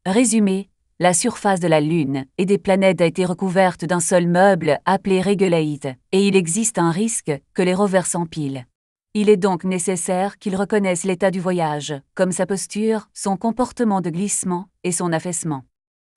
Résumé, la surface de la Lune et des planètes a été recouverte d'un sol meuble appelé Regolith, et il existe un risque que les rovers s'empilent. Il est donc nécessaire qu'ils reconnaissent l'état du voyage, comme sa posture, son comportement de glissement et son affaissement.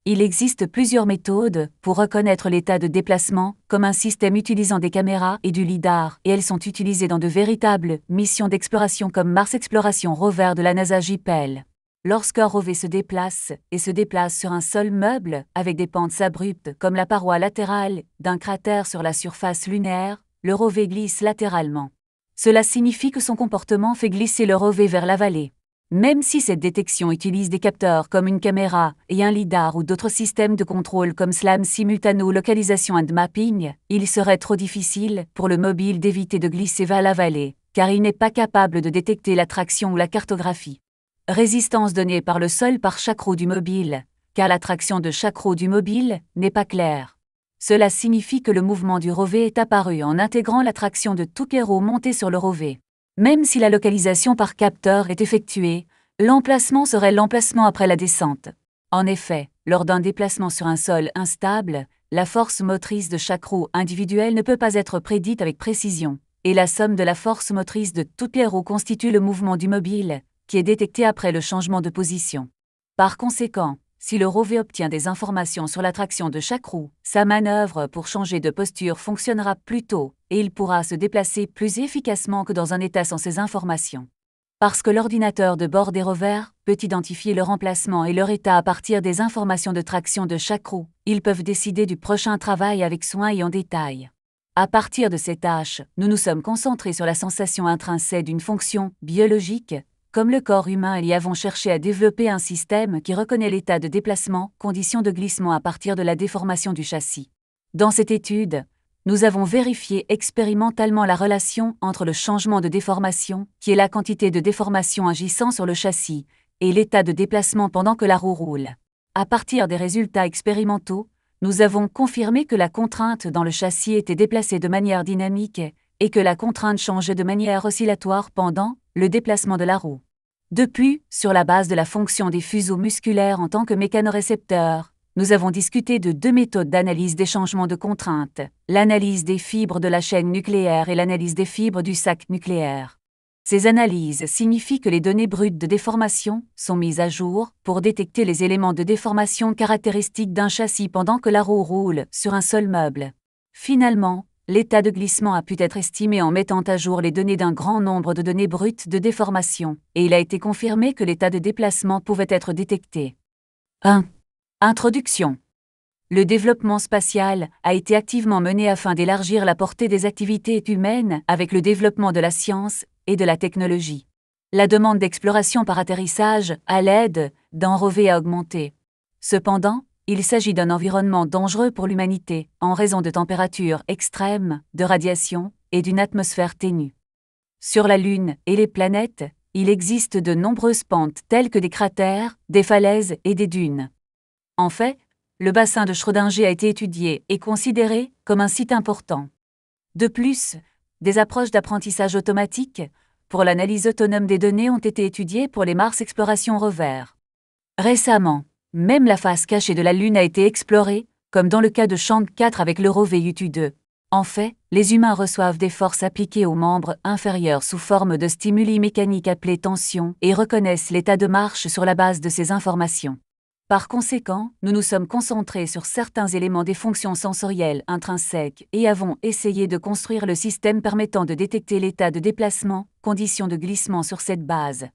Il existe plusieurs méthodes pour reconnaître l'état de déplacement, comme un système utilisant des caméras et du lidar, et elles sont utilisées dans de véritables missions d'exploration comme Mars Exploration Rover de la NASA JPL. Lorsqu'un rover se déplace sur un sol meuble avec des pentes abruptes comme la paroi latérale d'un cratère sur la surface lunaire, le rover glisse latéralement. Cela signifie que son comportement fait glisser le rover vers la vallée. Même si cette détection utilise des capteurs comme une caméra et un lidar ou d'autres systèmes de contrôle comme SLAM Simultaneous Localization and Mapping, il serait trop difficile pour le mobile d'éviter de glisser vers la vallée, car il n'est pas capable de détecter la traction ou la cartographie. Résistance donnée par le sol par chaque roue du mobile, car la traction de chaque roue du mobile n'est pas claire. Cela signifie que le mouvement du rover est apparu en intégrant la traction de toutes les roues montées sur le rover. Même si la localisation par capteur est effectuée, l'emplacement serait l'emplacement après la descente. En effet, lors d'un déplacement sur un sol instable, la force motrice de chaque roue individuelle ne peut pas être prédite avec précision, et la somme de la force motrice de toutes les roues constitue le mouvement du mobile, qui est détecté après le changement de position. Par conséquent, si le rover obtient des informations sur la traction de chaque roue, sa manœuvre pour changer de posture fonctionnera plus tôt et il pourra se déplacer plus efficacement que dans un état sans ces informations. Parce que l'ordinateur de bord des rovers peut identifier leur emplacement et leur état à partir des informations de traction de chaque roue, ils peuvent décider du prochain travail avec soin et en détail. À partir de ces tâches, nous nous sommes concentrés sur la sensation intrinsèque d'une fonction biologique. Comme le corps humain, y avons cherché à développer un système qui reconnaît l'état de déplacement, conditions de glissement à partir de la déformation du châssis. Dans cette étude, nous avons vérifié expérimentalement la relation entre le changement de déformation, qui est la quantité de déformation agissant sur le châssis, et l'état de déplacement pendant que la roue roule. À partir des résultats expérimentaux, nous avons confirmé que la contrainte dans le châssis était déplacée de manière dynamique et que la contrainte changeait de manière oscillatoire pendant le déplacement de la roue. Depuis, sur la base de la fonction des fuseaux musculaires en tant que mécanorécepteurs, nous avons discuté de deux méthodes d'analyse des changements de contrainte, l'analyse des fibres de la chaîne nucléaire et l'analyse des fibres du sac nucléaire. Ces analyses signifient que les données brutes de déformation sont mises à jour pour détecter les éléments de déformation caractéristiques d'un châssis pendant que la roue roule sur un sol meuble. Finalement, l'état de glissement a pu être estimé en mettant à jour les données d'un grand nombre de données brutes de déformation, et il a été confirmé que l'état de déplacement pouvait être détecté. 1. Introduction. Le développement spatial a été activement mené afin d'élargir la portée des activités humaines avec le développement de la science et de la technologie. La demande d'exploration par atterrissage à l'aide d'un rover a augmenté. Cependant, il s'agit d'un environnement dangereux pour l'humanité, en raison de températures extrêmes, de radiation et d'une atmosphère ténue. Sur la Lune et les planètes, il existe de nombreuses pentes telles que des cratères, des falaises et des dunes. En fait, le bassin de Schrödinger a été étudié et considéré comme un site important. De plus, des approches d'apprentissage automatique pour l'analyse autonome des données ont été étudiées pour les Mars Exploration Rover. Récemment, même la face cachée de la Lune a été explorée, comme dans le cas de Chang 4 avec le rover Yutu-2. En fait, les humains reçoivent des forces appliquées aux membres inférieurs sous forme de stimuli mécaniques appelés tensions et reconnaissent l'état de marche sur la base de ces informations. Par conséquent, nous nous sommes concentrés sur certains éléments des fonctions sensorielles intrinsèques et avons essayé de construire le système permettant de détecter l'état de déplacement, conditions de glissement sur cette base.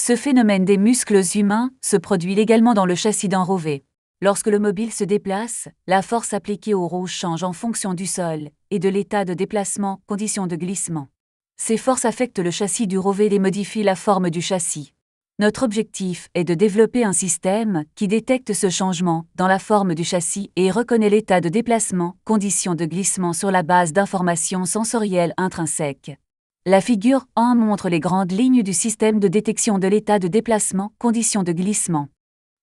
Ce phénomène des muscles humains se produit également dans le châssis d'un rover. Lorsque le mobile se déplace, la force appliquée aux roues change en fonction du sol et de l'état de déplacement, conditions de glissement. Ces forces affectent le châssis du rover et modifient la forme du châssis. Notre objectif est de développer un système qui détecte ce changement dans la forme du châssis et reconnaît l'état de déplacement, conditions de glissement sur la base d'informations sensorielles intrinsèques. La figure 1 montre les grandes lignes du système de détection de l'état de déplacement, conditions de glissement.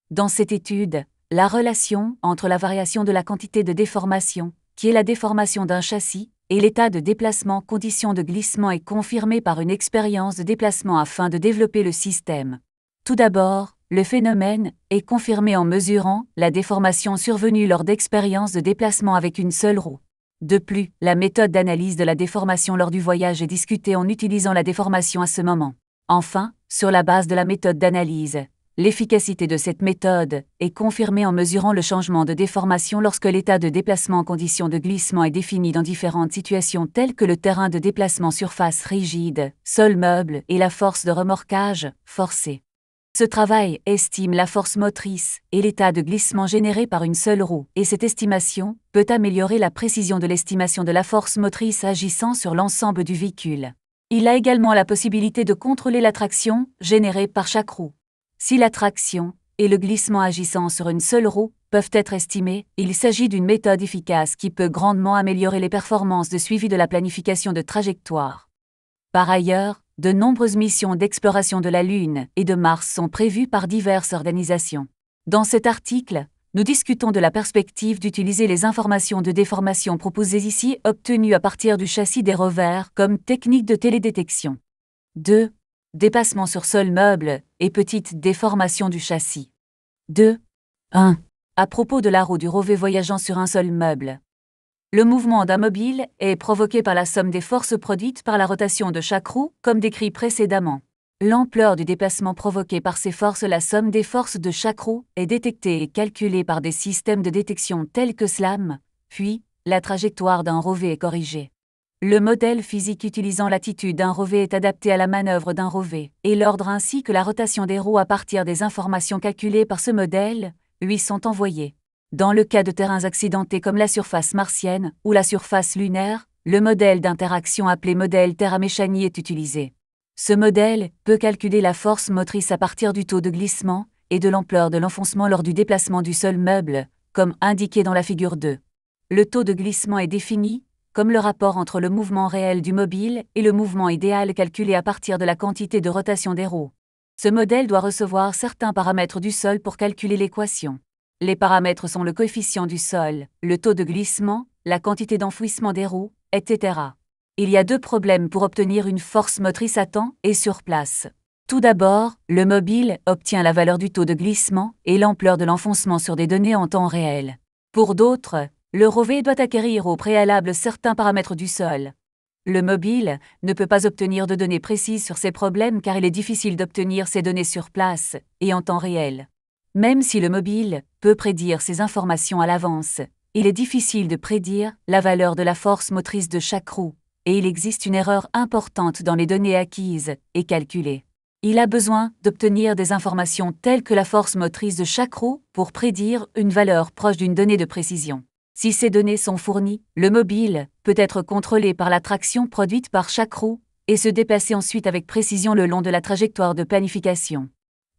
Dans cette étude, la relation entre la variation de la quantité de déformation, qui est la déformation d'un châssis, et l'état de déplacement, conditions de glissement est confirmée par une expérience de déplacement afin de développer le système. Tout d'abord, Le phénomène est confirmé en mesurant la déformation survenue lors d'expériences de déplacement avec une seule roue. De plus, la méthode d'analyse de la déformation lors du voyage est discutée en utilisant la déformation à ce moment. Enfin, sur la base de la méthode d'analyse, l'efficacité de cette méthode est confirmée en mesurant le changement de déformation lorsque l'état de déplacement en conditions de glissement est défini dans différentes situations telles que le terrain de déplacement surface rigide, sol meuble et la force de remorquage forcée. Ce travail estime la force motrice et l'état de glissement généré par une seule roue, et cette estimation peut améliorer la précision de l'estimation de la force motrice agissant sur l'ensemble du véhicule. Il a également la possibilité de contrôler la traction générée par chaque roue. Si la traction et le glissement agissant sur une seule roue peuvent être estimés, il s'agit d'une méthode efficace qui peut grandement améliorer les performances de suivi de la planification de trajectoire. Par ailleurs, de nombreuses missions d'exploration de la Lune et de Mars sont prévues par diverses organisations. Dans cet article, nous discutons de la perspective d'utiliser les informations de déformation proposées ici obtenues à partir du châssis des rovers comme technique de télédétection. 2. Dépassement sur sol meuble et petite déformation du châssis. 2. 1. À propos de la roue du rover voyageant sur un sol meuble. Le mouvement d'un mobile est provoqué par la somme des forces produites par la rotation de chaque roue, comme décrit précédemment. L'ampleur du déplacement provoqué par ces forces, la somme des forces de chaque roue, est détectée et calculée par des systèmes de détection tels que SLAM, puis la trajectoire d'un rover est corrigée. Le modèle physique utilisant l'attitude d'un rover est adapté à la manœuvre d'un rover, et l'ordre ainsi que la rotation des roues à partir des informations calculées par ce modèle lui sont envoyés. Dans le cas de terrains accidentés comme la surface martienne ou la surface lunaire, le modèle d'interaction appelé modèle Terra-Méchani est utilisé. Ce modèle peut calculer la force motrice à partir du taux de glissement et de l'ampleur de l'enfoncement lors du déplacement du sol meuble, comme indiqué dans la figure 2. Le taux de glissement est défini comme le rapport entre le mouvement réel du mobile et le mouvement idéal calculé à partir de la quantité de rotation des roues. Ce modèle doit recevoir certains paramètres du sol pour calculer l'équation. Les paramètres sont le coefficient du sol, le taux de glissement, la quantité d'enfouissement des roues, etc. Il y a 2 problèmes pour obtenir une force motrice à temps et sur place. Tout d'abord, le mobile obtient la valeur du taux de glissement et l'ampleur de l'enfoncement sur des données en temps réel. Pour d'autres, le rover doit acquérir au préalable certains paramètres du sol. Le mobile ne peut pas obtenir de données précises sur ces problèmes car il est difficile d'obtenir ces données sur place et en temps réel. Même si le mobile peut prédire ces informations à l'avance, il est difficile de prédire la valeur de la force motrice de chaque roue, et il existe une erreur importante dans les données acquises et calculées. Il a besoin d'obtenir des informations telles que la force motrice de chaque roue pour prédire une valeur proche d'une donnée de précision. Si ces données sont fournies, le mobile peut être contrôlé par la traction produite par chaque roue et se déplacer ensuite avec précision le long de la trajectoire de planification.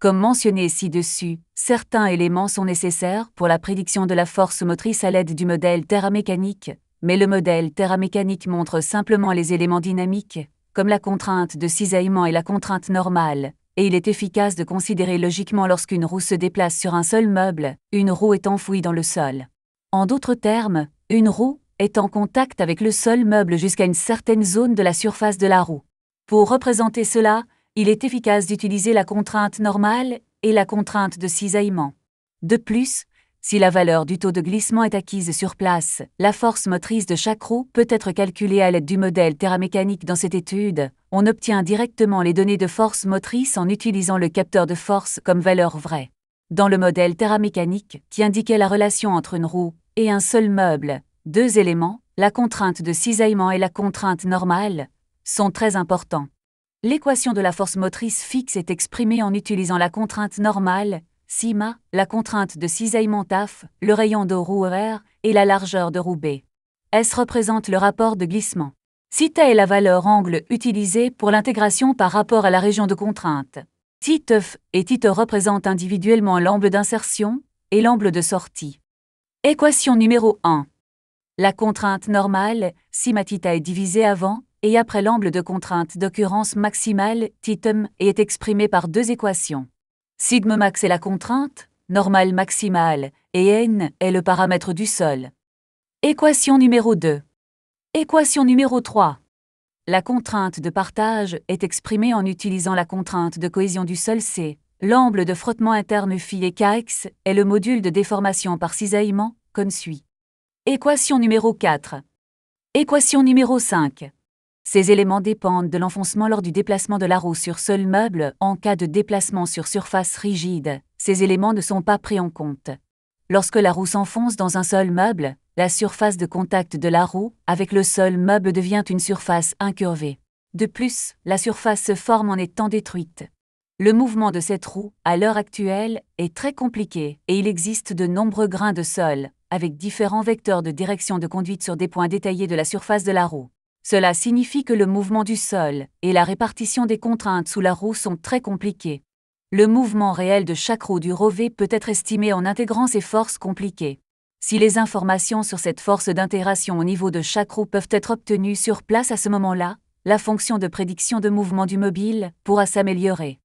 Comme mentionné ci-dessus, certains éléments sont nécessaires pour la prédiction de la force motrice à l'aide du modèle terramécanique, mais le modèle terramécanique montre simplement les éléments dynamiques, comme la contrainte de cisaillement et la contrainte normale, et il est efficace de considérer logiquement lorsqu'une roue se déplace sur un seul meuble, une roue est enfouie dans le sol. En d'autres termes, une roue est en contact avec le sol meuble jusqu'à une certaine zone de la surface de la roue. Pour représenter cela, il est efficace d'utiliser la contrainte normale et la contrainte de cisaillement. De plus, si la valeur du taux de glissement est acquise sur place, la force motrice de chaque roue peut être calculée à l'aide du modèle terramécanique. Dans cette étude, on obtient directement les données de force motrice en utilisant le capteur de force comme valeur vraie. Dans le modèle terramécanique, qui indiquait la relation entre une roue et un seul meuble, 2 éléments, la contrainte de cisaillement et la contrainte normale, sont très importants. L'équation de la force motrice fixe est exprimée en utilisant la contrainte normale, sigma, la contrainte de cisaillement taf, le rayon de roue R et la largeur de roue B. S représente le rapport de glissement. Θ est la valeur angle utilisée pour l'intégration par rapport à la région de contrainte. Θ et θ représentent individuellement l'angle d'insertion et l'angle de sortie. Équation numéro 1. La contrainte normale, sigma θ est divisée avant et après l'angle de contrainte d'occurrence maximale, θm, est exprimé par 2 équations. Sigma max est la contrainte normale maximale et n est le paramètre du sol. Équation numéro 2. Équation numéro 3. La contrainte de partage est exprimée en utilisant la contrainte de cohésion du sol C, L'angle de frottement interne phi et kx est le module de déformation par cisaillement, comme suit. Équation numéro 4. Équation numéro 5. Ces éléments dépendent de l'enfoncement lors du déplacement de la roue sur sol meuble. En cas de déplacement sur surface rigide, ces éléments ne sont pas pris en compte. Lorsque la roue s'enfonce dans un sol meuble, la surface de contact de la roue avec le sol meuble devient une surface incurvée. De plus, la surface se forme en étant détruite. Le mouvement de cette roue, à l'heure actuelle, est très compliqué et il existe de nombreux grains de sol, avec différents vecteurs de direction de conduite sur des points détaillés de la surface de la roue. Cela signifie que le mouvement du sol et la répartition des contraintes sous la roue sont très compliqués. Le mouvement réel de chaque roue du rovet peut être estimé en intégrant ces forces compliquées. Si les informations sur cette force d'intégration au niveau de chaque roue peuvent être obtenues sur place à ce moment-là, la fonction de prédiction de mouvement du mobile pourra s'améliorer.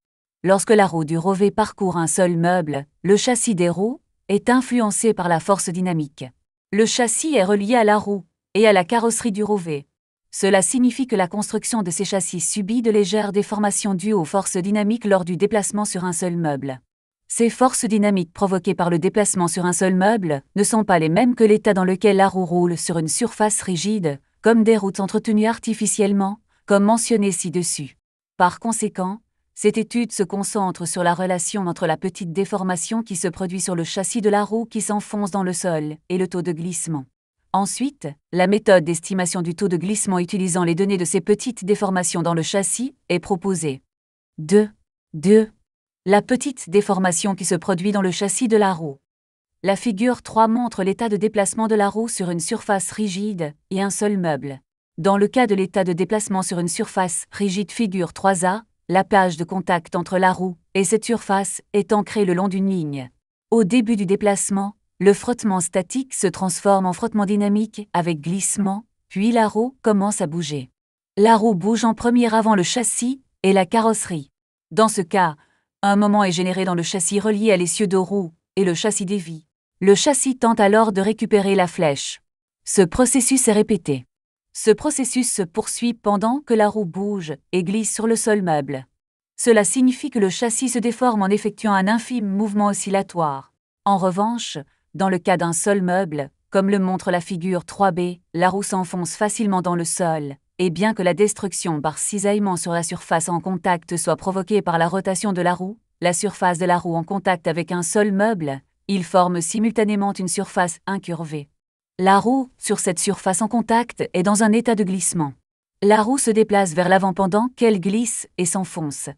Lorsque la roue du rovet parcourt un sol meuble, le châssis des roues est influencé par la force dynamique. Le châssis est relié à la roue et à la carrosserie du rovet. Cela signifie que la construction de ces châssis subit de légères déformations dues aux forces dynamiques lors du déplacement sur un seul meuble. Ces forces dynamiques provoquées par le déplacement sur un seul meuble ne sont pas les mêmes que l'état dans lequel la roue roule sur une surface rigide, comme des routes entretenues artificiellement, comme mentionné ci-dessus. Par conséquent, cette étude se concentre sur la relation entre la petite déformation qui se produit sur le châssis de la roue qui s'enfonce dans le sol et le taux de glissement. Ensuite, la méthode d'estimation du taux de glissement utilisant les données de ces petites déformations dans le châssis est proposée. 2. La petite déformation qui se produit dans le châssis de la roue. La figure 3 montre l'état de déplacement de la roue sur une surface rigide et un seul meuble. Dans le cas de l'état de déplacement sur une surface rigide figure 3A, la plage de contact entre la roue et cette surface est ancrée le long d'une ligne. Au début du déplacement, le frottement statique se transforme en frottement dynamique avec glissement, puis la roue commence à bouger. La roue bouge en premier avant le châssis et la carrosserie. Dans ce cas, un moment est généré dans le châssis relié à l'essieu de roue et le châssis dévie. Le châssis tente alors de récupérer la flèche. Ce processus est répété. Ce processus se poursuit pendant que la roue bouge et glisse sur le sol meuble. Cela signifie que le châssis se déforme en effectuant un infime mouvement oscillatoire. En revanche, dans le cas d'un sol meuble, comme le montre la figure 3B, la roue s'enfonce facilement dans le sol, et bien que la destruction par cisaillement sur la surface en contact soit provoquée par la rotation de la roue, la surface de la roue en contact avec un sol meuble, ils forment simultanément une surface incurvée. La roue, sur cette surface en contact, est dans un état de glissement. La roue se déplace vers l'avant pendant qu'elle glisse et s'enfonce.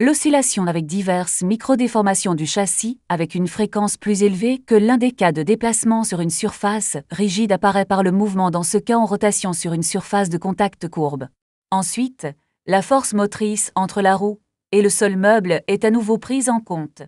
L'oscillation avec diverses microdéformations du châssis, avec une fréquence plus élevée que l'un des cas de déplacement sur une surface rigide apparaît par le mouvement dans ce cas en rotation sur une surface de contact courbe. Ensuite, la force motrice entre la roue et le sol meuble est à nouveau prise en compte.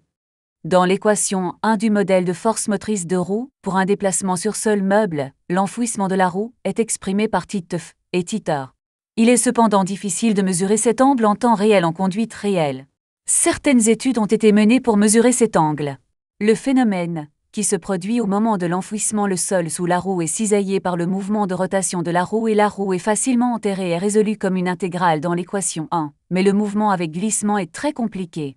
Dans l'équation 1 du modèle de force motrice de roue, pour un déplacement sur sol meuble, l'enfouissement de la roue est exprimé par Tf et θ. Il est cependant difficile de mesurer cet angle en temps réel en conduite réelle. Certaines études ont été menées pour mesurer cet angle. Le phénomène, qui se produit au moment de l'enfouissement, le sol sous la roue est cisaillé par le mouvement de rotation de la roue et la roue est facilement enterrée et résolue comme une intégrale dans l'équation 1, mais le mouvement avec glissement est très compliqué.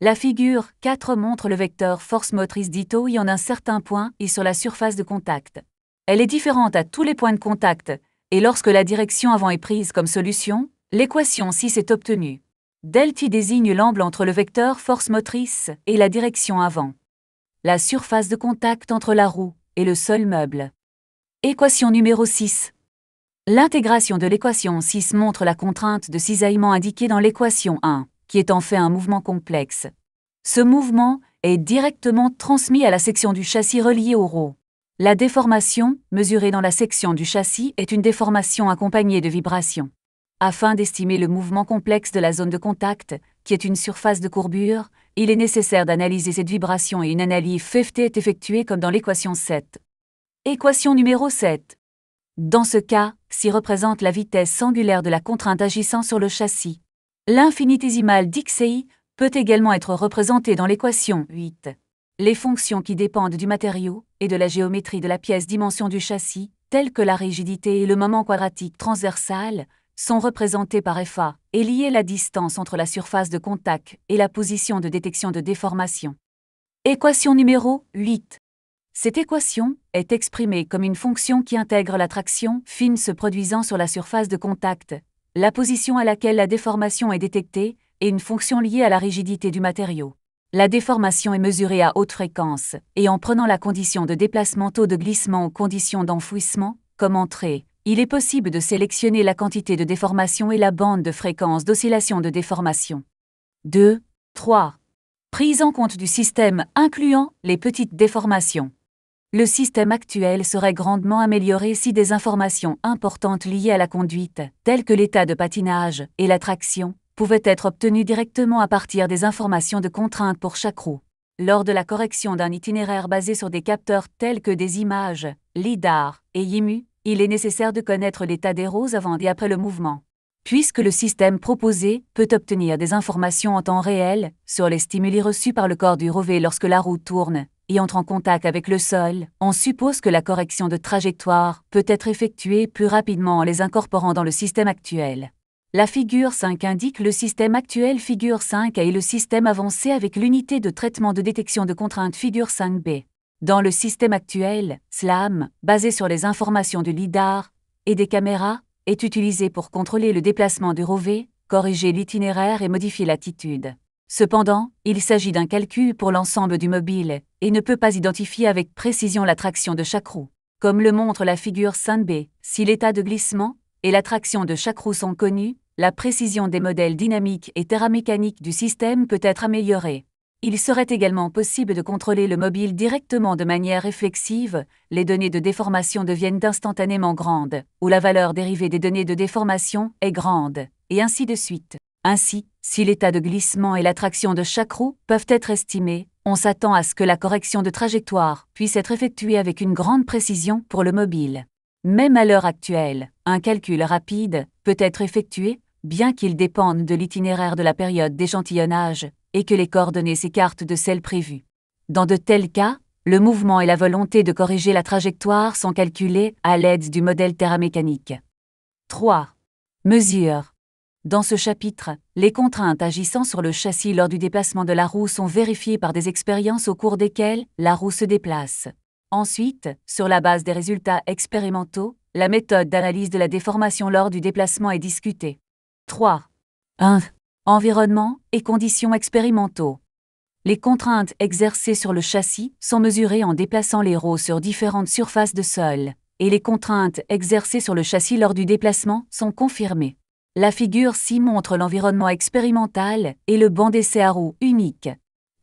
La figure 4 montre le vecteur force motrice d'Ito en un certain point et sur la surface de contact. Elle est différente à tous les points de contact, et lorsque la direction avant est prise comme solution, l'équation 6 est obtenue. Delta désigne l'angle entre le vecteur force motrice et la direction avant. La surface de contact entre la roue et le sol meuble. Équation numéro 6. L'intégration de l'équation 6 montre la contrainte de cisaillement indiquée dans l'équation 1, qui est en fait un mouvement complexe. Ce mouvement est directement transmis à la section du châssis reliée aux roues. La déformation, mesurée dans la section du châssis, est une déformation accompagnée de vibrations. Afin d'estimer le mouvement complexe de la zone de contact, qui est une surface de courbure, il est nécessaire d'analyser cette vibration et une analyse FFT est effectuée comme dans l'équation 7. Équation numéro 7. Dans ce cas, xi représente la vitesse angulaire de la contrainte agissant sur le châssis. L'infinitésimale d'xi peut également être représentée dans l'équation 8. Les fonctions qui dépendent du matériau et de la géométrie de la pièce dimension du châssis, telles que la rigidité et le moment quadratique transversal, sont représentés par FA et liés la distance entre la surface de contact et la position de détection de déformation. Équation numéro 8. Cette équation est exprimée comme une fonction qui intègre la traction fine se produisant sur la surface de contact, la position à laquelle la déformation est détectée et une fonction liée à la rigidité du matériau. La déformation est mesurée à haute fréquence et en prenant la condition de déplacement taux de glissement ou condition d'enfouissement comme entrée, il est possible de sélectionner la quantité de déformation et la bande de fréquence d'oscillation de déformation. 2. 3. Prise en compte du système incluant les petites déformations. Le système actuel serait grandement amélioré si des informations importantes liées à la conduite, telles que l'état de patinage et la traction, pouvaient être obtenues directement à partir des informations de contrainte pour chaque roue. Lors de la correction d'un itinéraire basé sur des capteurs tels que des images, LIDAR et IMU, il est nécessaire de connaître l'état des roues avant et après le mouvement. Puisque le système proposé peut obtenir des informations en temps réel sur les stimuli reçus par le corps du rover lorsque la roue tourne et entre en contact avec le sol, on suppose que la correction de trajectoire peut être effectuée plus rapidement en les incorporant dans le système actuel. La figure 5 indique le système actuel figure 5A et le système avancé avec l'unité de traitement de détection de contrainte figure 5B. Dans le système actuel, SLAM, basé sur les informations du LIDAR et des caméras, est utilisé pour contrôler le déplacement du rover, corriger l'itinéraire et modifier l'attitude. Cependant, il s'agit d'un calcul pour l'ensemble du mobile et ne peut pas identifier avec précision la traction de chaque roue. Comme le montre la figure 5B, si l'état de glissement et la traction de chaque roue sont connus, la précision des modèles dynamiques et thermomécaniques du système peut être améliorée. Il serait également possible de contrôler le mobile directement de manière réflexive, les données de déformation deviennent instantanément grandes, ou la valeur dérivée des données de déformation est grande, et ainsi de suite. Ainsi, si l'état de glissement et la traction de chaque roue peuvent être estimés, on s'attend à ce que la correction de trajectoire puisse être effectuée avec une grande précision pour le mobile. Même à l'heure actuelle, un calcul rapide peut être effectué, bien qu'il dépende de l'itinéraire de la période d'échantillonnage, et que les coordonnées s'écartent de celles prévues. Dans de tels cas, le mouvement et la volonté de corriger la trajectoire sont calculés à l'aide du modèle thermomécanique. 3. Mesures. Dans ce chapitre, les contraintes agissant sur le châssis lors du déplacement de la roue sont vérifiées par des expériences au cours desquelles la roue se déplace. Ensuite, sur la base des résultats expérimentaux, la méthode d'analyse de la déformation lors du déplacement est discutée. 3. 1. Environnement et conditions expérimentaux. Les contraintes exercées sur le châssis sont mesurées en déplaçant les roues sur différentes surfaces de sol, et les contraintes exercées sur le châssis lors du déplacement sont confirmées. La figure 6 montre l'environnement expérimental et le banc d'essai à roues unique.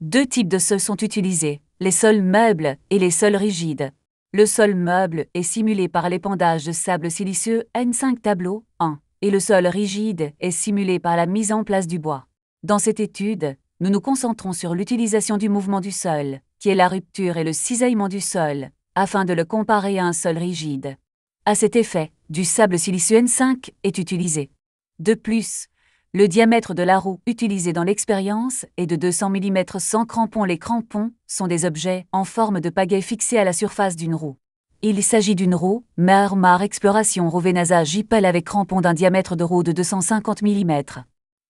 Deux types de sols sont utilisés, les sols meubles et les sols rigides. Le sol meuble est simulé par l'épandage de sable siliceux N5 tableau 1. Et le sol rigide est simulé par la mise en place du bois. Dans cette étude, nous nous concentrons sur l'utilisation du mouvement du sol, qui est la rupture et le cisaillement du sol, afin de le comparer à un sol rigide. À cet effet, du sable siliceux N5 est utilisé. De plus, le diamètre de la roue utilisé dans l'expérience est de 200 mm sans crampons. Les crampons sont des objets en forme de pagaie fixés à la surface d'une roue. Il s'agit d'une roue Mar Exploration Rovenasa JPL avec crampons d'un diamètre de roue de 250 mm.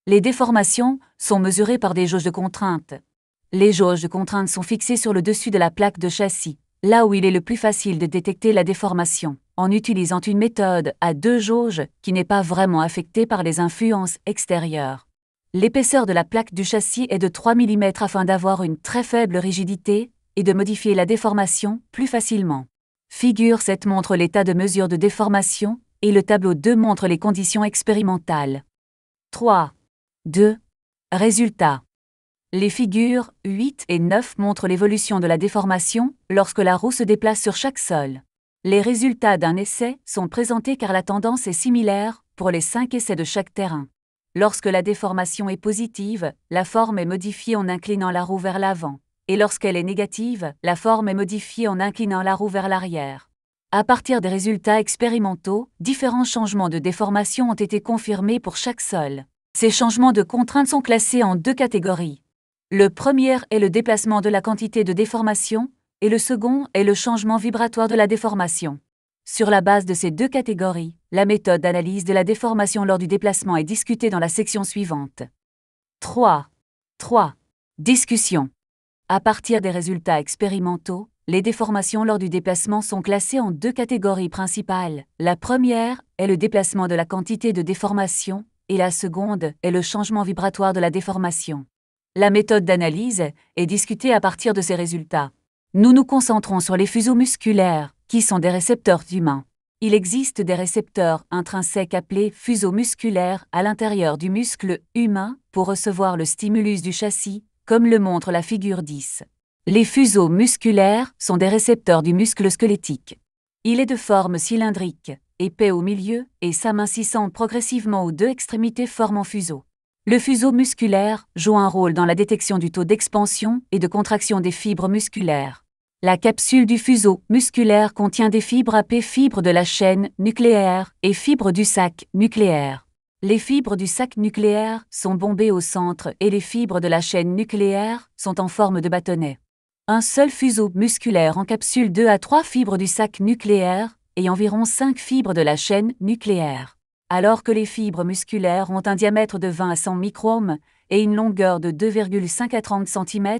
Les déformations sont mesurées par des jauges de contrainte. Les jauges de contrainte sont fixées sur le dessus de la plaque de châssis, là où il est le plus facile de détecter la déformation, en utilisant une méthode à deux jauges qui n'est pas vraiment affectée par les influences extérieures. L'épaisseur de la plaque du châssis est de 3 mm afin d'avoir une très faible rigidité et de modifier la déformation plus facilement. Figure 7 montre l'état de mesure de déformation et le tableau 2 montre les conditions expérimentales. 3. 2. Résultats. Les figures 8 et 9 montrent l'évolution de la déformation lorsque la roue se déplace sur chaque sol. Les résultats d'un essai sont présentés car la tendance est similaire pour les 5 essais de chaque terrain. Lorsque la déformation est positive, la forme est modifiée en inclinant la roue vers l'avant. Et lorsqu'elle est négative, la forme est modifiée en inclinant la roue vers l'arrière. À partir des résultats expérimentaux, différents changements de déformation ont été confirmés pour chaque sol. Ces changements de contrainte sont classés en deux catégories. Le premier est le déplacement de la quantité de déformation, et le second est le changement vibratoire de la déformation. Sur la base de ces deux catégories, La méthode d'analyse de la déformation lors du déplacement est discutée dans la section suivante. 3. Discussion. À partir des résultats expérimentaux, les déformations lors du déplacement sont classées en 2 catégories principales. La première est le déplacement de la quantité de déformation et la seconde est le changement vibratoire de la déformation. La méthode d'analyse est discutée à partir de ces résultats. Nous nous concentrons sur les fuseaux musculaires, qui sont des récepteurs humains. Il existe des récepteurs intrinsèques appelés fuseaux musculaires à l'intérieur du muscle humain pour recevoir le stimulus du châssis, comme le montre la figure 10. Les fuseaux musculaires sont des récepteurs du muscle squelettique. Il est de forme cylindrique, épais au milieu et s'amincissant progressivement aux 2 extrémités formant fuseau. Le fuseau musculaire joue un rôle dans la détection du taux d'expansion et de contraction des fibres musculaires. La capsule du fuseau musculaire contient des fibres appelées fibres de la chaîne nucléaire et fibres du sac nucléaire. Les fibres du sac nucléaire sont bombées au centre et les fibres de la chaîne nucléaire sont en forme de bâtonnet. Un seul fuseau musculaire encapsule 2 à 3 fibres du sac nucléaire et environ 5 fibres de la chaîne nucléaire. Alors que les fibres musculaires ont un diamètre de 20 à 100 microns et une longueur de 2,5 à 30 cm,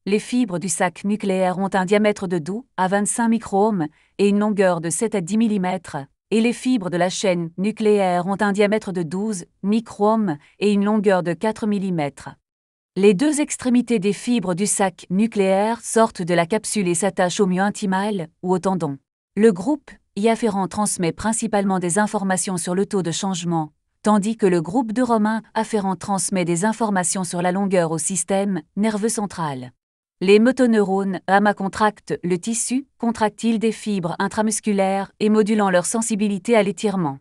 les fibres du sac nucléaire ont un diamètre de 12 à 25 microns et une longueur de 7 à 10 mm, et les fibres de la chaîne nucléaire ont un diamètre de 12 microns et une longueur de 4 mm. Les 2 extrémités des fibres du sac nucléaire sortent de la capsule et s'attachent au myoin intimal ou au tendon. Le groupe y afférent transmet principalement des informations sur le taux de changement, tandis que le groupe de Romain afférent transmet des informations sur la longueur au système nerveux central. Les motoneurones AMA contractent le tissu contractile des fibres intramusculaires et modulant leur sensibilité à l'étirement.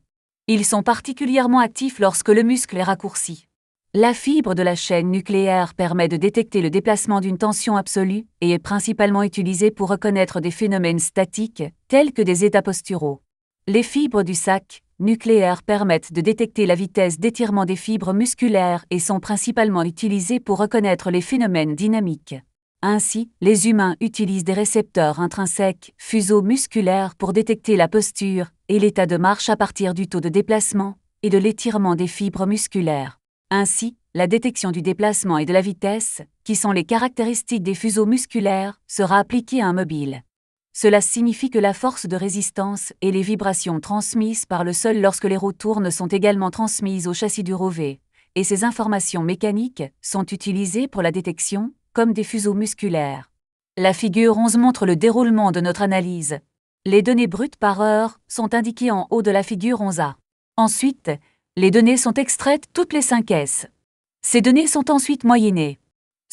Ils sont particulièrement actifs lorsque le muscle est raccourci. La fibre de la chaîne nucléaire permet de détecter le déplacement d'une tension absolue et est principalement utilisée pour reconnaître des phénomènes statiques tels que des états posturaux. Les fibres du sac nucléaire permettent de détecter la vitesse d'étirement des fibres musculaires et sont principalement utilisées pour reconnaître les phénomènes dynamiques. Ainsi, les humains utilisent des récepteurs intrinsèques, fuseaux musculaires pour détecter la posture et l'état de marche à partir du taux de déplacement et de l'étirement des fibres musculaires. Ainsi, la détection du déplacement et de la vitesse, qui sont les caractéristiques des fuseaux musculaires, sera appliquée à un mobile. Cela signifie que la force de résistance et les vibrations transmises par le sol lorsque les roues tournent sont également transmises au châssis du rover, et ces informations mécaniques sont utilisées pour la détection, comme des fuseaux musculaires. La figure 11 montre le déroulement de notre analyse. Les données brutes par heure sont indiquées en haut de la figure 11A. Ensuite, les données sont extraites toutes les 5 S. Ces données sont ensuite moyennées.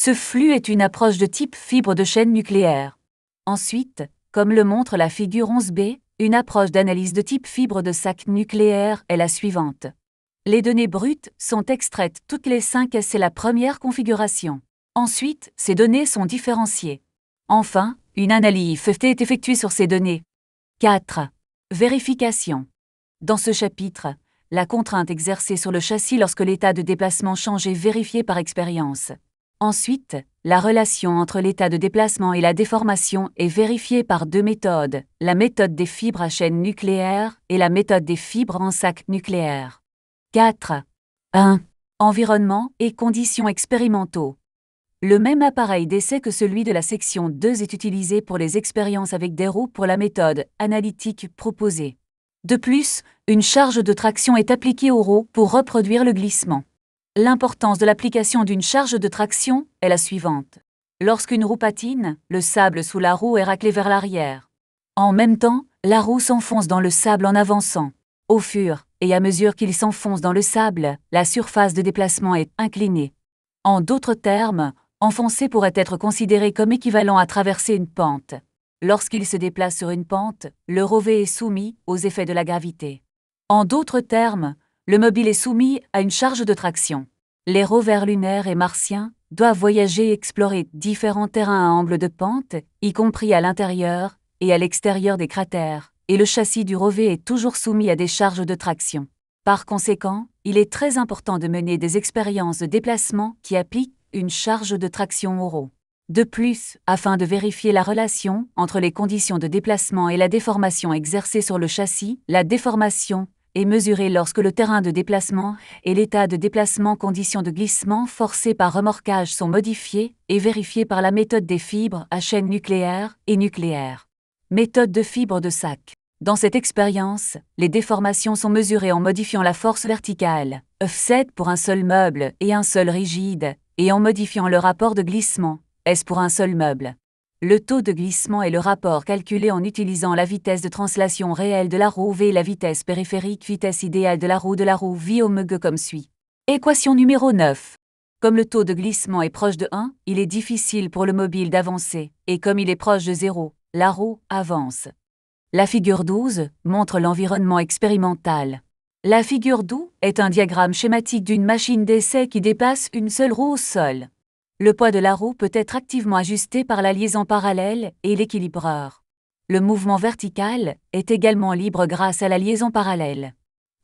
Ce flux est une approche de type fibre de chaîne nucléaire. Ensuite, comme le montre la figure 11B, une approche d'analyse de type fibre de sac nucléaire est la suivante. Les données brutes sont extraites toutes les 5 S, c'est la première configuration. Ensuite, ces données sont différenciées. Enfin, une analyse est effectuée sur ces données. 4. Vérification. Dans ce chapitre, la contrainte exercée sur le châssis lorsque l'état de déplacement change est vérifiée par expérience. Ensuite, la relation entre l'état de déplacement et la déformation est vérifiée par 2 méthodes, la méthode des fibres à chaîne nucléaire et la méthode des fibres en sac nucléaire. 4. 1. Environnement et conditions expérimentaux. Le même appareil d'essai que celui de la section 2 est utilisé pour les expériences avec des roues pour la méthode analytique proposée. De plus, une charge de traction est appliquée aux roues pour reproduire le glissement. L'importance de l'application d'une charge de traction est la suivante. Lorsqu'une roue patine, le sable sous la roue est raclé vers l'arrière. En même temps, la roue s'enfonce dans le sable en avançant. Au fur et à mesure qu'il s'enfonce dans le sable, la surface de déplacement est inclinée. En d'autres termes, enfoncer pourrait être considéré comme équivalent à traverser une pente. Lorsqu'il se déplace sur une pente, le rover est soumis aux effets de la gravité. En d'autres termes, le mobile est soumis à une charge de traction. Les rovers lunaires et martiens doivent voyager et explorer différents terrains à angle de pente, y compris à l'intérieur et à l'extérieur des cratères, et le châssis du rover est toujours soumis à des charges de traction. Par conséquent, il est très important de mener des expériences de déplacement qui appliquent une charge de traction aux roues. De plus, afin de vérifier la relation entre les conditions de déplacement et la déformation exercée sur le châssis, la déformation est mesuré lorsque le terrain de déplacement et l'état de déplacement conditions de glissement forcé par remorquage sont modifiés et vérifiés par la méthode des fibres à chaîne nucléaire et nucléaire. Méthode de fibres de sac. Dans cette expérience, les déformations sont mesurées en modifiant la force verticale, F7 pour un seul meuble et un seul rigide, et en modifiant le rapport de glissement, S pour un seul meuble. Le taux de glissement est le rapport calculé en utilisant la vitesse de translation réelle de la roue V et la vitesse périphérique vitesse idéale de la roue V ω comme suit. Équation numéro 9. Comme le taux de glissement est proche de 1, il est difficile pour le mobile d'avancer, et comme il est proche de 0, la roue avance. La figure 12 montre l'environnement expérimental. La figure 12 est un diagramme schématique d'une machine d'essai qui dépasse une seule roue au sol. Le poids de la roue peut être activement ajusté par la liaison parallèle et l'équilibreur. Le mouvement vertical est également libre grâce à la liaison parallèle.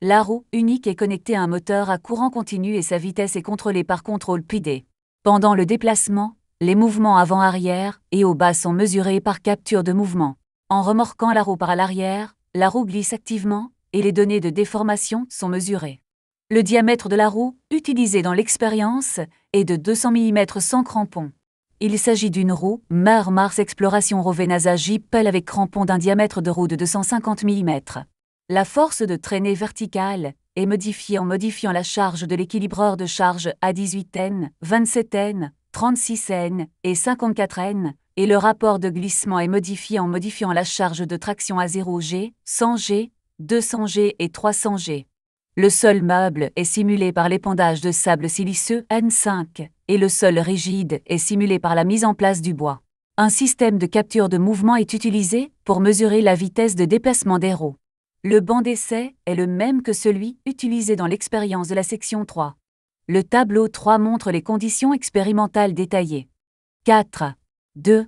La roue unique est connectée à un moteur à courant continu et sa vitesse est contrôlée par contrôle PD. Pendant le déplacement, les mouvements avant-arrière et au bas sont mesurés par capture de mouvement. En remorquant la roue par l'arrière, la roue glisse activement et les données de déformation sont mesurées. Le diamètre de la roue, utilisé dans l'expérience, est de 200 mm sans crampon. Il s'agit d'une roue Mars Exploration Rover NASA JPL avec crampon d'un diamètre de roue de 250 mm. La force de traînée verticale est modifiée en modifiant la charge de l'équilibreur de charge à 18N, 27N, 36N et 54N, et le rapport de glissement est modifié en modifiant la charge de traction à 0G, 100G, 200G et 300G. Le sol meuble est simulé par l'épandage de sable siliceux N5 et le sol rigide est simulé par la mise en place du bois. Un système de capture de mouvement est utilisé pour mesurer la vitesse de déplacement des roues. Le banc d'essai est le même que celui utilisé dans l'expérience de la section 3. Le tableau 3 montre les conditions expérimentales détaillées. 4. 2.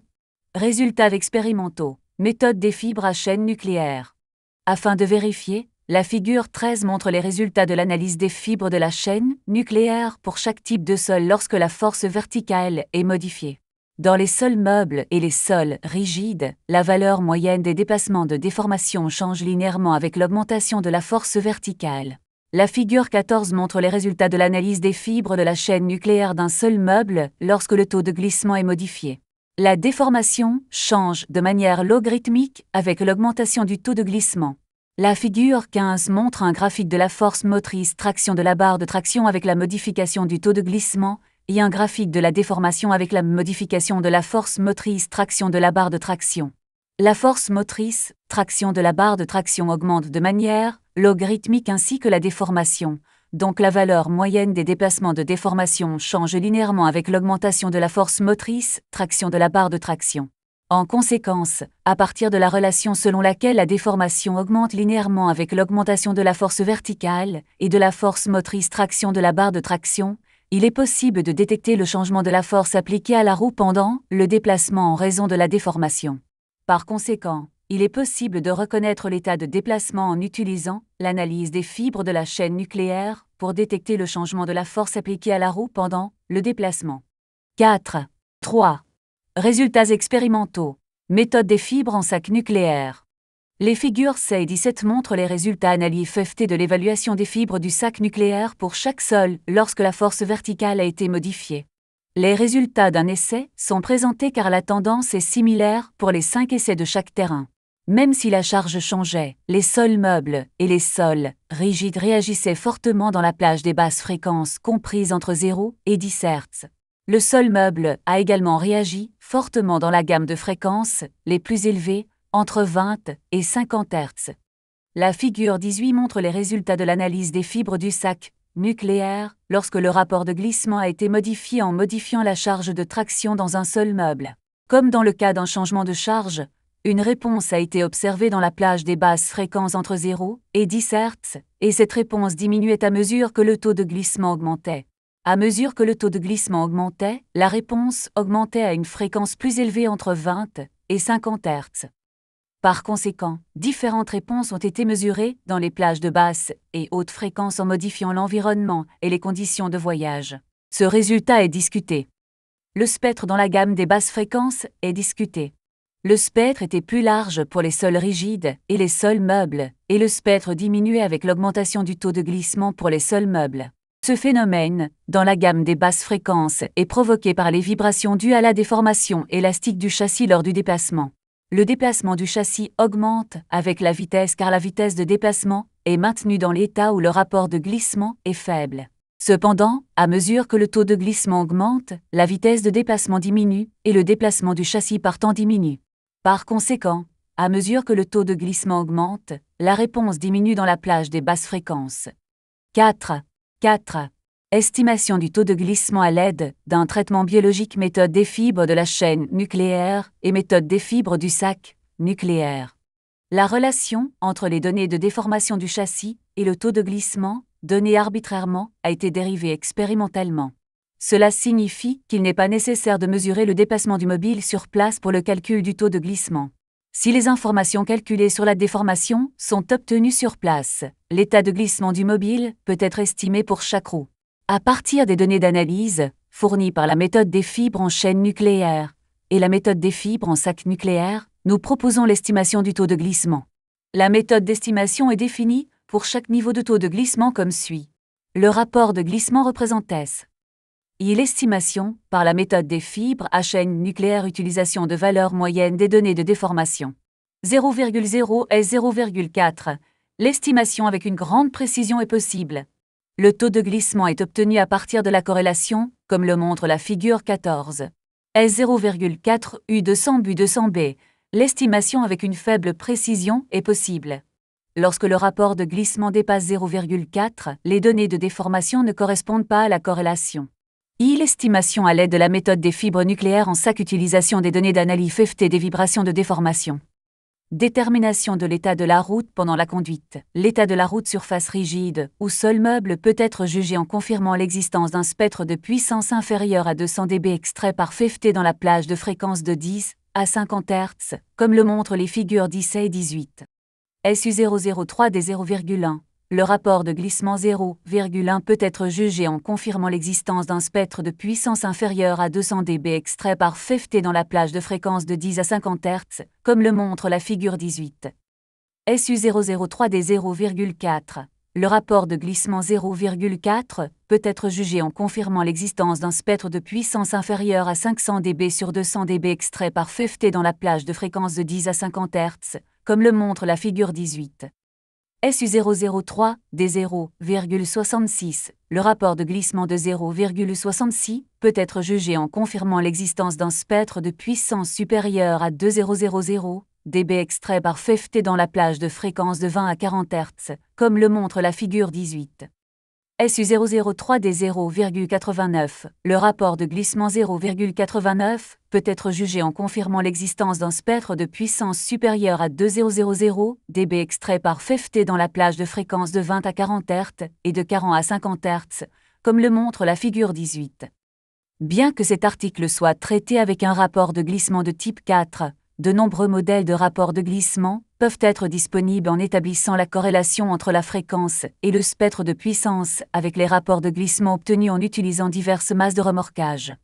Résultats expérimentaux. Méthode des fibres à chaîne nucléaire. Afin de vérifier, la figure 13 montre les résultats de l'analyse des fibres de la chaîne nucléaire pour chaque type de sol lorsque la force verticale est modifiée. Dans les sols meubles et les sols rigides, la valeur moyenne des déplacements de déformation change linéairement avec l'augmentation de la force verticale. La figure 14 montre les résultats de l'analyse des fibres de la chaîne nucléaire d'un seul meuble lorsque le taux de glissement est modifié. La déformation change de manière logarithmique avec l'augmentation du taux de glissement. La figure 15 montre un graphique de la force motrice traction de la barre de traction avec la modification du taux de glissement et un graphique de la déformation avec la modification de la force motrice traction de la barre de traction. La force motrice traction de la barre de traction augmente de manière logarithmique ainsi que la déformation, donc la valeur moyenne des déplacements de déformation change linéairement avec l'augmentation de la force motrice traction de la barre de traction. En conséquence, à partir de la relation selon laquelle la déformation augmente linéairement avec l'augmentation de la force verticale et de la force motrice traction de la barre de traction, il est possible de détecter le changement de la force appliquée à la roue pendant le déplacement en raison de la déformation. Par conséquent, il est possible de reconnaître l'état de déplacement en utilisant l'analyse des fibres de la chaîne nucléaire pour détecter le changement de la force appliquée à la roue pendant le déplacement. 4. 3. Résultats expérimentaux. Méthode des fibres en sac nucléaire. Les figures 16 et 17 montrent les résultats analyses FFT de l'évaluation des fibres du sac nucléaire pour chaque sol lorsque la force verticale a été modifiée. Les résultats d'un essai sont présentés car la tendance est similaire pour les 5 essais de chaque terrain. Même si la charge changeait, les sols meubles et les sols rigides réagissaient fortement dans la plage des basses fréquences comprises entre 0 et 10 Hz. Le sol meuble a également réagi fortement dans la gamme de fréquences les plus élevées, entre 20 et 50 Hz. La figure 18 montre les résultats de l'analyse des fibres du sac nucléaire lorsque le rapport de glissement a été modifié en modifiant la charge de traction dans un seul meuble. Comme dans le cas d'un changement de charge, une réponse a été observée dans la plage des basses fréquences entre 0 et 10 Hz, et cette réponse diminuait à mesure que le taux de glissement augmentait. À mesure que le taux de glissement augmentait, la réponse augmentait à une fréquence plus élevée entre 20 et 50 Hz. Par conséquent, différentes réponses ont été mesurées dans les plages de basse et haute fréquence en modifiant l'environnement et les conditions de voyage. Ce résultat est discuté. Le spectre dans la gamme des basses fréquences est discuté. Le spectre était plus large pour les sols rigides et les sols meubles, et le spectre diminuait avec l'augmentation du taux de glissement pour les sols meubles. Ce phénomène, dans la gamme des basses fréquences, est provoqué par les vibrations dues à la déformation élastique du châssis lors du déplacement. Le déplacement du châssis augmente avec la vitesse car la vitesse de déplacement est maintenue dans l'état où le rapport de glissement est faible. Cependant, à mesure que le taux de glissement augmente, la vitesse de déplacement diminue et le déplacement du châssis partant diminue. Par conséquent, à mesure que le taux de glissement augmente, la réponse diminue dans la plage des basses fréquences. 4. Estimation du taux de glissement à l'aide d'un traitement biologique, méthode des fibres de la chaîne nucléaire et méthode des fibres du sac nucléaire. La relation entre les données de déformation du châssis et le taux de glissement, donné arbitrairement, a été dérivée expérimentalement. Cela signifie qu'il n'est pas nécessaire de mesurer le déplacement du mobile sur place pour le calcul du taux de glissement. Si les informations calculées sur la déformation sont obtenues sur place, l'état de glissement du mobile peut être estimé pour chaque roue. À partir des données d'analyse, fournies par la méthode des fibres en chaîne nucléaire et la méthode des fibres en sac nucléaire, nous proposons l'estimation du taux de glissement. La méthode d'estimation est définie pour chaque niveau de taux de glissement comme suit. Le rapport de glissement représente S. L'estimation, par la méthode des fibres à chaîne nucléaire, utilisation de valeurs moyennes des données de déformation. 0,0 et 0,4. L'estimation avec une grande précision est possible. Le taux de glissement est obtenu à partir de la corrélation, comme le montre la figure 14. S0,4 U200 Bu200B. L'estimation avec une faible précision est possible. Lorsque le rapport de glissement dépasse 0,4, les données de déformation ne correspondent pas à la corrélation. L'estimation à l'aide de la méthode des fibres nucléaires en sac, utilisation des données d'analyse FFT des vibrations de déformation. Détermination de l'état de la route pendant la conduite. L'état de la route surface rigide ou sol meuble peut être jugé en confirmant l'existence d'un spectre de puissance inférieure à 200 dB extrait par FFT dans la plage de fréquence de 10 à 50 Hz, comme le montrent les figures 10 et 18. SU003 des 0,1. Le rapport de glissement 0,1 peut être jugé en confirmant l'existence d'un spectre de puissance inférieure à 200 dB extrait par FFT dans la plage de fréquence de 10 à 50 Hz, comme le montre la figure 18. SU003 des 0,4. Le rapport de glissement 0,4 peut être jugé en confirmant l'existence d'un spectre de puissance inférieure à 500 dB sur 200 dB extrait par FFT dans la plage de fréquence de 10 à 50 Hz, comme le montre la figure 18. SU003 des 0,66. Le rapport de glissement de 0,66 peut être jugé en confirmant l'existence d'un spectre de puissance supérieure à 2000 dB extrait par FFT dans la plage de fréquence de 20 à 40 Hz, comme le montre la figure 18. SU003 des 0,89. Le rapport de glissement 0,89 peut être jugé en confirmant l'existence d'un spectre de puissance supérieure à 2000 dB extrait par FFT dans la plage de fréquence de 20 à 40 Hz et de 40 à 50 Hz, comme le montre la figure 18. Bien que cet article soit traité avec un rapport de glissement de type 4, de nombreux modèles de rapports de glissement peuvent être disponibles en établissant la corrélation entre la fréquence et le spectre de puissance avec les rapports de glissement obtenus en utilisant diverses masses de remorquage.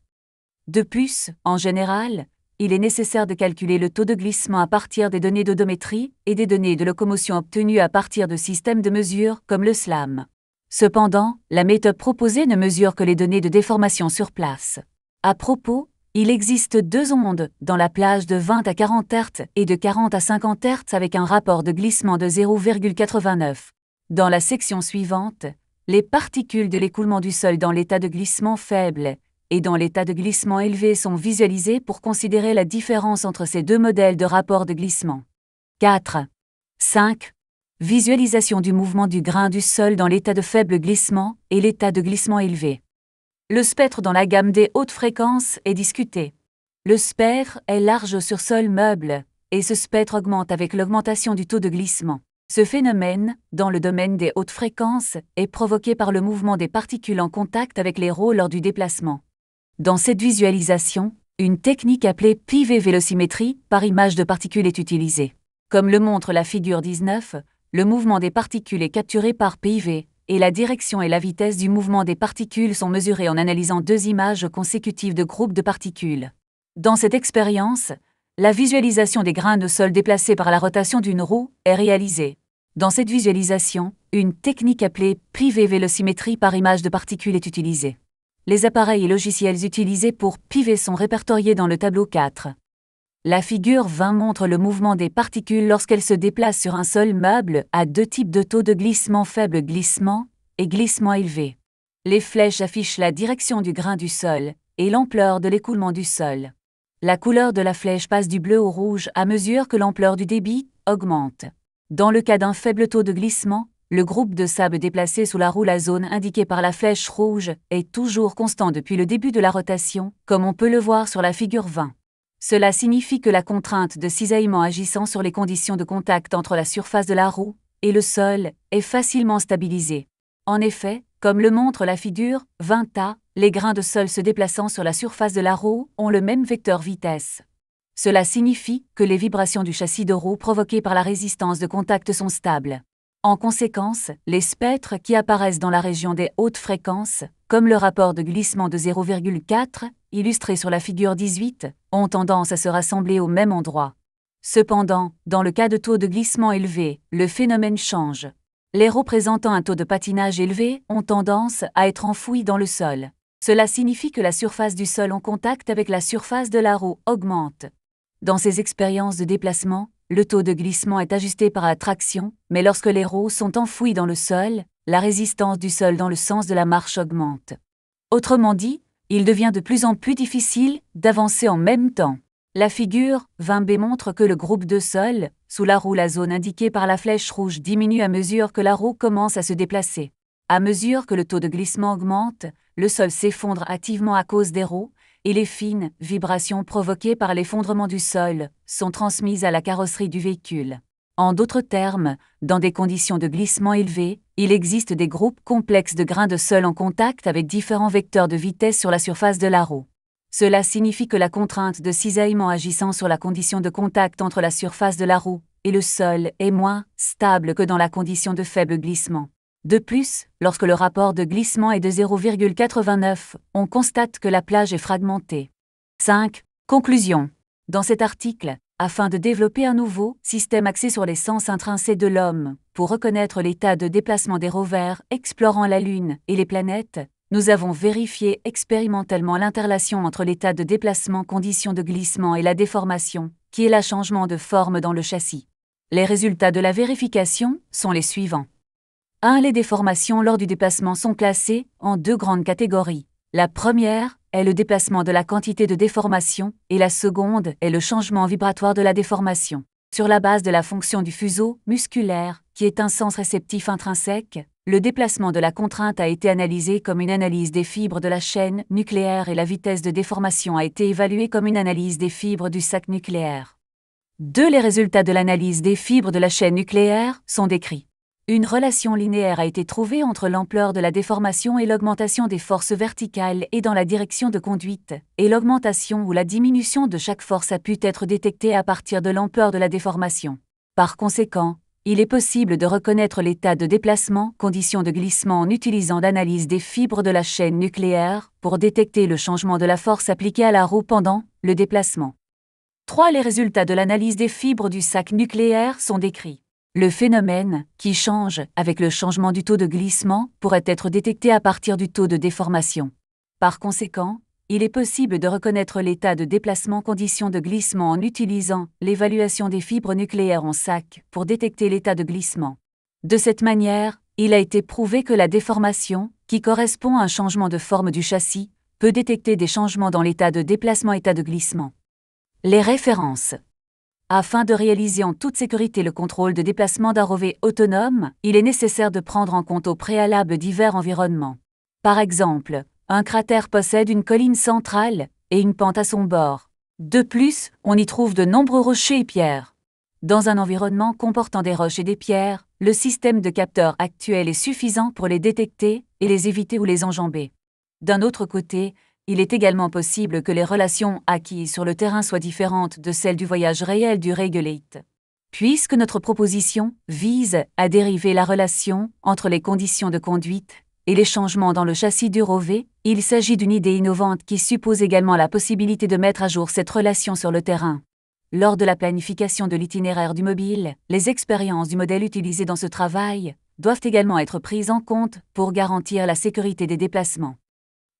De plus, en général, il est nécessaire de calculer le taux de glissement à partir des données d'odométrie et des données de locomotion obtenues à partir de systèmes de mesure comme le SLAM. Cependant, la méthode proposée ne mesure que les données de déformation sur place. À propos, il existe deux ondes dans la plage de 20 à 40 Hz et de 40 à 50 Hz avec un rapport de glissement de 0,89. Dans la section suivante, les particules de l'écoulement du sol dans l'état de glissement faible et dans l'état de glissement élevé sont visualisées pour considérer la différence entre ces deux modèles de rapport de glissement. 4. 5. Visualisation du mouvement du grain du sol dans l'état de faible glissement et l'état de glissement élevé. Le spectre dans la gamme des hautes fréquences est discuté. Le spectre est large sur sol meuble, et ce spectre augmente avec l'augmentation du taux de glissement. Ce phénomène, dans le domaine des hautes fréquences, est provoqué par le mouvement des particules en contact avec les roues lors du déplacement. Dans cette visualisation, une technique appelée PV-vélocimétrie par image de particules est utilisée. Comme le montre la figure 19, le mouvement des particules est capturé par PV, et la direction et la vitesse du mouvement des particules sont mesurées en analysant deux images consécutives de groupes de particules. Dans cette expérience, La visualisation des grains de sol déplacés par la rotation d'une roue est réalisée. Dans cette visualisation, une technique appelée pivot-vélocimétrie par image de particules est utilisée. Les appareils et logiciels utilisés pour piver sont répertoriés dans le tableau 4. La figure 20 montre le mouvement des particules lorsqu'elles se déplacent sur un sol meuble à deux types de taux de glissement faible glissement et glissement élevé. Les flèches affichent la direction du grain du sol et l'ampleur de l'écoulement du sol. La couleur de la flèche passe du bleu au rouge à mesure que l'ampleur du débit augmente. Dans le cas d'un faible taux de glissement, le groupe de sable déplacé sous la roue, la zone indiquée par la flèche rouge, est toujours constant depuis le début de la rotation, comme on peut le voir sur la figure 20. Cela signifie que la contrainte de cisaillement agissant sur les conditions de contact entre la surface de la roue et le sol est facilement stabilisée. En effet, comme le montre la figure 20A, les grains de sol se déplaçant sur la surface de la roue ont le même vecteur vitesse. Cela signifie que les vibrations du châssis de roue provoquées par la résistance de contact sont stables. En conséquence, les spectres qui apparaissent dans la région des hautes fréquences, comme le rapport de glissement de 0,4, illustré sur la figure 18, ont tendance à se rassembler au même endroit. Cependant, dans le cas de taux de glissement élevé, le phénomène change. Les roues présentant un taux de patinage élevé ont tendance à être enfouies dans le sol. Cela signifie que la surface du sol en contact avec la surface de la roue augmente. Dans ces expériences de déplacement, le taux de glissement est ajusté par la traction, mais lorsque les roues sont enfouies dans le sol, la résistance du sol dans le sens de la marche augmente. Autrement dit, il devient de plus en plus difficile d'avancer en même temps. La figure 20B montre que le groupe de sol, sous la roue, la zone indiquée par la flèche rouge, diminue à mesure que la roue commence à se déplacer. À mesure que le taux de glissement augmente, le sol s'effondre activement à cause des roues, et les fines vibrations provoquées par l'effondrement du sol sont transmises à la carrosserie du véhicule. En d'autres termes, dans des conditions de glissement élevées, il existe des groupes complexes de grains de sol en contact avec différents vecteurs de vitesse sur la surface de la roue. Cela signifie que la contrainte de cisaillement agissant sur la condition de contact entre la surface de la roue et le sol est moins stable que dans la condition de faible glissement. De plus, lorsque le rapport de glissement est de 0,89, on constate que la plage est fragmentée. 5. Conclusion. Dans cet article, afin de développer un nouveau système axé sur les sens intrinsèques de l'homme, pour reconnaître l'état de déplacement des rovers explorant la Lune et les planètes, nous avons vérifié expérimentalement l'interrelation entre l'état de déplacement, conditions de glissement et la déformation, qui est le changement de forme dans le châssis. Les résultats de la vérification sont les suivants. 1. Les déformations lors du déplacement sont classées en deux grandes catégories. La première est le déplacement de la quantité de déformation et la seconde est le changement vibratoire de la déformation. Sur la base de la fonction du fuseau musculaire, qui est un sens réceptif intrinsèque, le déplacement de la contrainte a été analysé comme une analyse des fibres de la chaîne nucléaire et la vitesse de déformation a été évaluée comme une analyse des fibres du sac nucléaire. 2. Les résultats de l'analyse des fibres de la chaîne nucléaire sont décrits. Une relation linéaire a été trouvée entre l'ampleur de la déformation et l'augmentation des forces verticales et dans la direction de conduite, et l'augmentation ou la diminution de chaque force a pu être détectée à partir de l'ampleur de la déformation. Par conséquent, il est possible de reconnaître l'état de déplacement, conditions de glissement en utilisant l'analyse des fibres de la chaîne nucléaire pour détecter le changement de la force appliquée à la roue pendant le déplacement. 3. Les résultats de l'analyse des fibres du sac nucléaire sont décrits. Le phénomène, qui change avec le changement du taux de glissement, pourrait être détecté à partir du taux de déformation. Par conséquent, il est possible de reconnaître l'état de déplacement conditions de glissement en utilisant l'évaluation des fibres nucléaires en sac pour détecter l'état de glissement. De cette manière, il a été prouvé que la déformation, qui correspond à un changement de forme du châssis, peut détecter des changements dans l'état de déplacement état de glissement. Les références. Afin de réaliser en toute sécurité le contrôle de déplacement d'un rover autonome, il est nécessaire de prendre en compte au préalable divers environnements. Par exemple, un cratère possède une colline centrale et une pente à son bord. De plus, on y trouve de nombreux rochers et pierres. Dans un environnement comportant des roches et des pierres, le système de capteurs actuel est suffisant pour les détecter et les éviter ou les enjamber. D'un autre côté, il est également possible que les relations acquises sur le terrain soient différentes de celles du voyage réel du Regulate. Puisque notre proposition vise à dériver la relation entre les conditions de conduite et les changements dans le châssis du rover, il s'agit d'une idée innovante qui suppose également la possibilité de mettre à jour cette relation sur le terrain. Lors de la planification de l'itinéraire du mobile, les expériences du modèle utilisé dans ce travail doivent également être prises en compte pour garantir la sécurité des déplacements.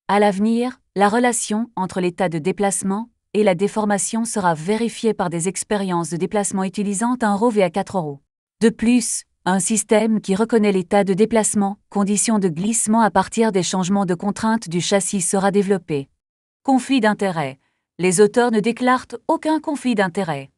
À l'avenir, la relation entre l'état de déplacement et la déformation sera vérifiée par des expériences de déplacement utilisant un ROV à 4 euros. De plus, un système qui reconnaît l'état de déplacement, conditions de glissement à partir des changements de contraintes du châssis sera développé. Conflit d'intérêts. Les auteurs ne déclarent aucun conflit d'intérêts.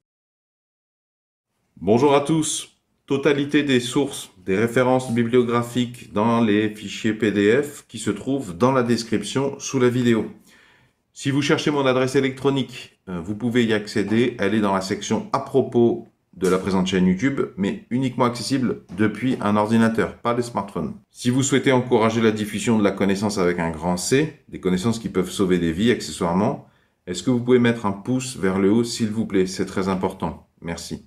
Bonjour à tous. Totalité des sources, des références bibliographiques dans les fichiers PDF qui se trouvent dans la description sous la vidéo. Si vous cherchez mon adresse électronique, vous pouvez y accéder. Elle est dans la section à propos de la présente chaîne YouTube, mais uniquement accessible depuis un ordinateur, pas de smartphone. Si vous souhaitez encourager la diffusion de la connaissance avec un grand C, des connaissances qui peuvent sauver des vies accessoirement, est-ce que vous pouvez mettre un pouce vers le haut, s'il vous plaît? C'est très important. Merci.